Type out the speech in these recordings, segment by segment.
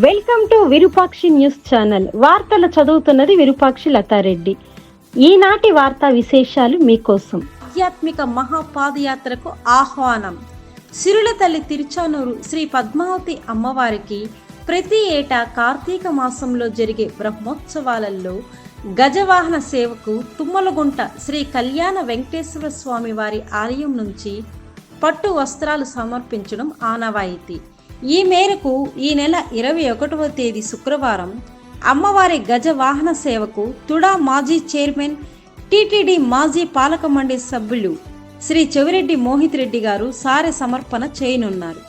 Welcome to Virupakshi news channel. వార్తలు చదువుతున్నది విరూపాక్షి లతారెడ్డి. ఈనాటి వార్తా విశేషాలు మీకోసం. ఆధ్యాత్మిక మహాపాదయాత్రకు ఆహ్వానం. సిరుల తల్లి తిరుచానూరు శ్రీ పద్మావతి అమ్మవారికి ప్రతి ఏటా కార్తీక మాసంలో జరిగే బ్రహ్మోత్సవాలలో గజవాహన సేవకు తుమ్మలగుంట శ్రీ కళ్యాణ వెంకటేశ్వర స్వామి వారి ఆలయం నుంచి పట్టు వస్త్రాలు సమర్పించడం ఆనవాయితీ. ఈ మేరకు ఈ నెల 21వ తేదీ శుక్రవారం అమ్మవారి గజ వాహన సేవకు తుడా మాజీ చైర్మన్, టీటీడీ మాజీ పాలక మండలి సభ్యులు శ్రీ చెవిరెడ్డి మోహిత్ రెడ్డి గారు సారె సమర్పణ చేయనున్నారు.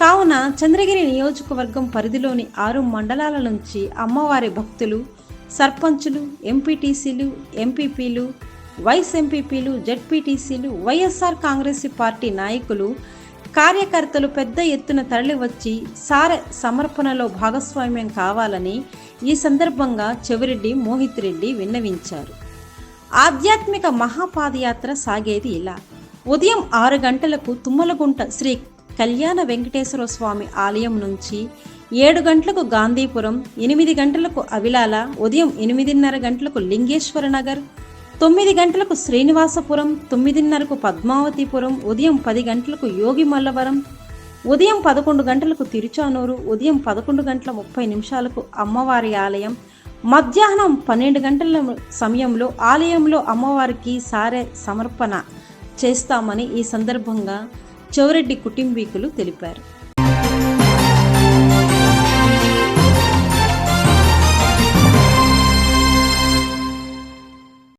కావున చంద్రగిరి నియోజకవర్గం పరిధిలోని 6 మండలాల నుంచి అమ్మవారి భక్తులు, సర్పంచులు, ఎంపీటీసీలు, ఎంపీపీలు, వైస్ ఎంపీపీలు, జెడ్పీటీసీలు, వైఎస్ఆర్ కాంగ్రెస్ పార్టీ నాయకులు, కార్యకర్తలు పెద్ద ఎత్తున తరలివచ్చి సారె సమర్పణలో భాగస్వామ్యం కావాలని ఈ సందర్భంగా చెవిరెడ్డి మోహిత్ రెడ్డి విన్నవించారు. ఆధ్యాత్మిక మహాపాదయాత్ర సాగేది ఇలా: ఉదయం 6 గంటలకు తుమ్మలగుంట శ్రీ కళ్యాణ వెంకటేశ్వర స్వామి ఆలయం నుంచి 7 గంటలకు గాంధీపురం, 8 గంటలకు అవిలాల, ఉదయం 8:30 గంటలకు లింగేశ్వర నగర్, 9 గంటలకు శ్రీనివాసపురం, 9:30కు పద్మావతిపురం, ఉదయం 10 గంటలకు యోగి మల్లవరం, ఉదయం 11 గంటలకు తిరుచానూరు, ఉదయం 11:30 అమ్మవారి ఆలయం, మధ్యాహ్నం 12 గంటల సమయంలో ఆలయంలో అమ్మవారికి సారె సమర్పణ చేస్తామని ఈ సందర్భంగా చెవిరెడ్డి కుటుంబీకులు తెలిపారు.